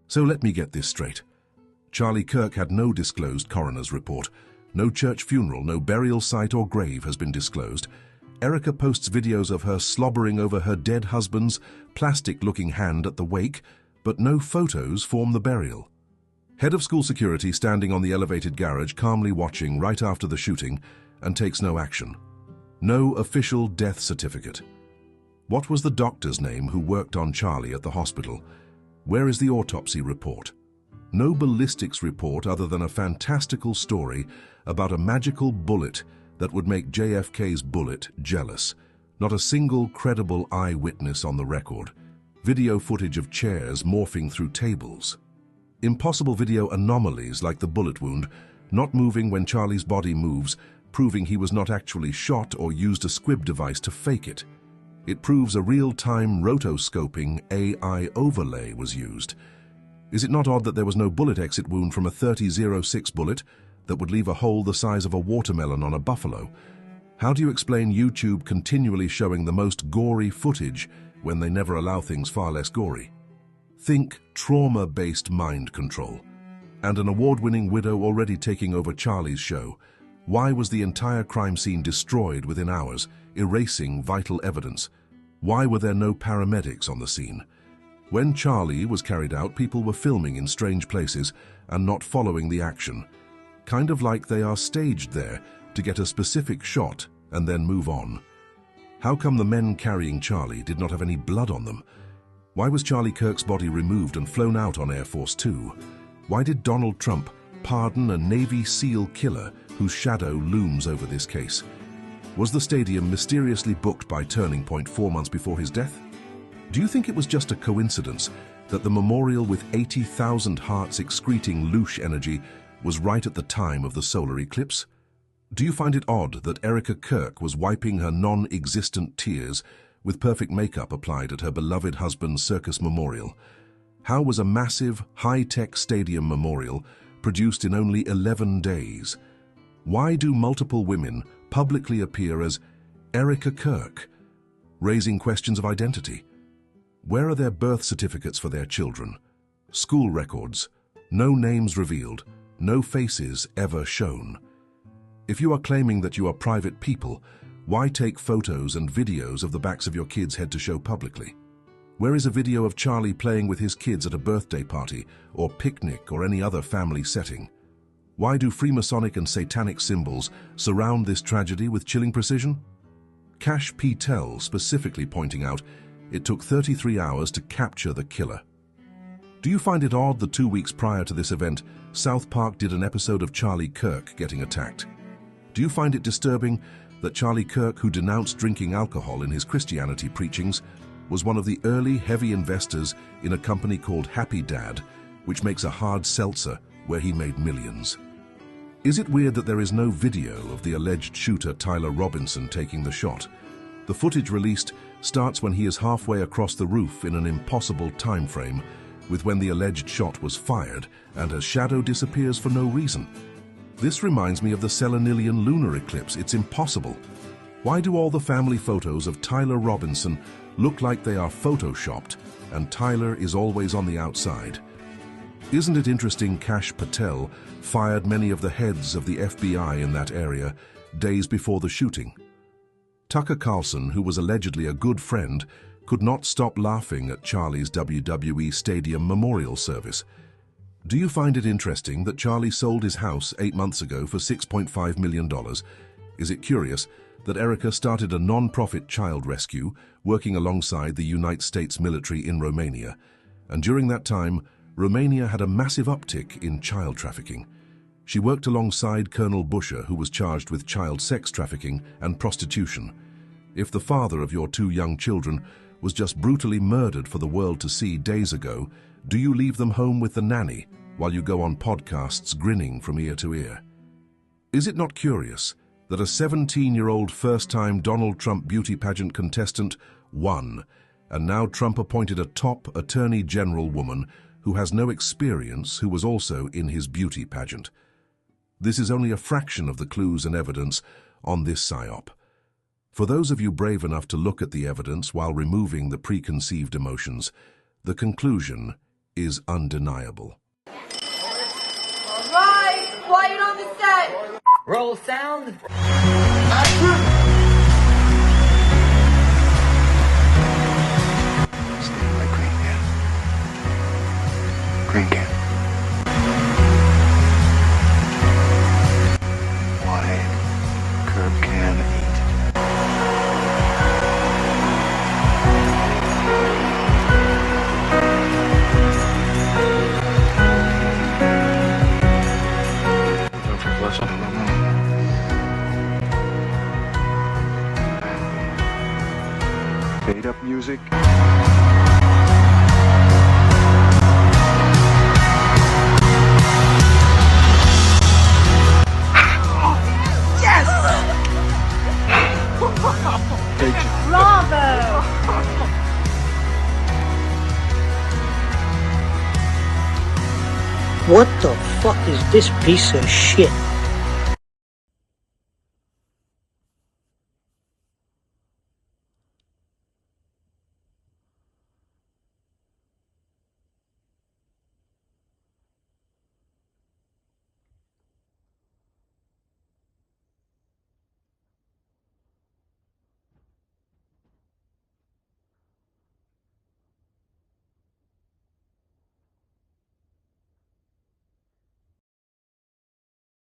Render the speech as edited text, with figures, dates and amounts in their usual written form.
So let me get this straight. Charlie Kirk had no disclosed coroner's report. No church funeral, no burial site or grave has been disclosed. Erica posts videos of her slobbering over her dead husband's plastic-looking hand at the wake, but no photos form the burial. Head of school security standing on the elevated garage, calmly watching right after the shooting, and takes no action. No official death certificate. What was the doctor's name who worked on Charlie at the hospital? Where is the autopsy report? No ballistics report other than a fantastical story about a magical bullet that would make JFK's bullet jealous. Not a single credible eyewitness on the record. Video footage of chairs morphing through tables. Impossible video anomalies like the bullet wound, not moving when Charlie's body moves, proving he was not actually shot or used a squib device to fake it. It proves a real-time rotoscoping AI overlay was used. Is it not odd that there was no bullet exit wound from a .30-06 bullet that would leave a hole the size of a watermelon on a buffalo? How do you explain YouTube continually showing the most gory footage when they never allow things far less gory? Think trauma-based mind control. And an award-winning widow already taking over Charlie's show. Why was the entire crime scene destroyed within hours, erasing vital evidence? Why were there no paramedics on the scene? When Charlie was carried out, people were filming in strange places and not following the action. Kind of like they are staged there to get a specific shot and then move on. How come the men carrying Charlie did not have any blood on them? Why was Charlie Kirk's body removed and flown out on Air Force Two? Why did Donald Trump pardon a Navy SEAL killer whose shadow looms over this case? Was the stadium mysteriously booked by Turning Point 4 months before his death? Do you think it was just a coincidence that the memorial with 80,000 hearts excreting louche energy was right at the time of the solar eclipse? Do you find it odd that Erica Kirk was wiping her non-existent tears with perfect makeup applied at her beloved husband's circus memorial? How was a massive, high-tech stadium memorial produced in only 11 days? Why do multiple women publicly appear as Erica Kirk, raising questions of identity? Where are their birth certificates for their children? School records, no names revealed, no faces ever shown. If you are claiming that you are private people, why take photos and videos of the backs of your kids' head to show publicly? Where is a video of Charlie playing with his kids at a birthday party or picnic or any other family setting? Why do Freemasonic and Satanic symbols surround this tragedy with chilling precision? Kash Patel specifically pointing out it took 33 hours to capture the killer. Do you find it odd that 2 weeks prior to this event, South Park did an episode of Charlie Kirk getting attacked? Do you find it disturbing that Charlie Kirk, who denounced drinking alcohol in his Christianity preachings, was one of the early heavy investors in a company called Happy Dad, which makes a hard seltzer where he made millions? Is it weird that there is no video of the alleged shooter Tyler Robinson taking the shot? The footage released starts when he is halfway across the roof in an impossible time frame, with when the alleged shot was fired, and her shadow disappears for no reason. This reminds me of the Selenilian lunar eclipse. It's impossible. Why do all the family photos of Tyler Robinson look like they are photoshopped, and Tyler is always on the outside? Isn't it interesting Kash Patel fired many of the heads of the FBI in that area days before the shooting? Tucker Carlson, who was allegedly a good friend, could not stop laughing at Charlie's WWE Stadium memorial service. Do you find it interesting that Charlie sold his house 8 months ago for $6.5 million? Is it curious that Erica started a non-profit child rescue working alongside the United States military in Romania? And during that time, Romania had a massive uptick in child trafficking. She worked alongside Colonel Busher, who was charged with child sex trafficking and prostitution. If the father of your 2 young children was just brutally murdered for the world to see days ago, do you leave them home with the nanny while you go on podcasts grinning from ear to ear? Is it not curious that a 17-year-old first-time Donald Trump beauty pageant contestant won, and now Trump appointed a top attorney general woman who has no experience, who was also in his beauty pageant? This is only a fraction of the clues and evidence on this psyop. For those of you brave enough to look at the evidence while removing the preconceived emotions, the conclusion is undeniable. All right, quiet on the set. Roll sound. Stand like Green Can. Green Can. Why Curb Can eat? Don't you listen to the moon? Fade up music. Bravo! What the fuck is this piece of shit?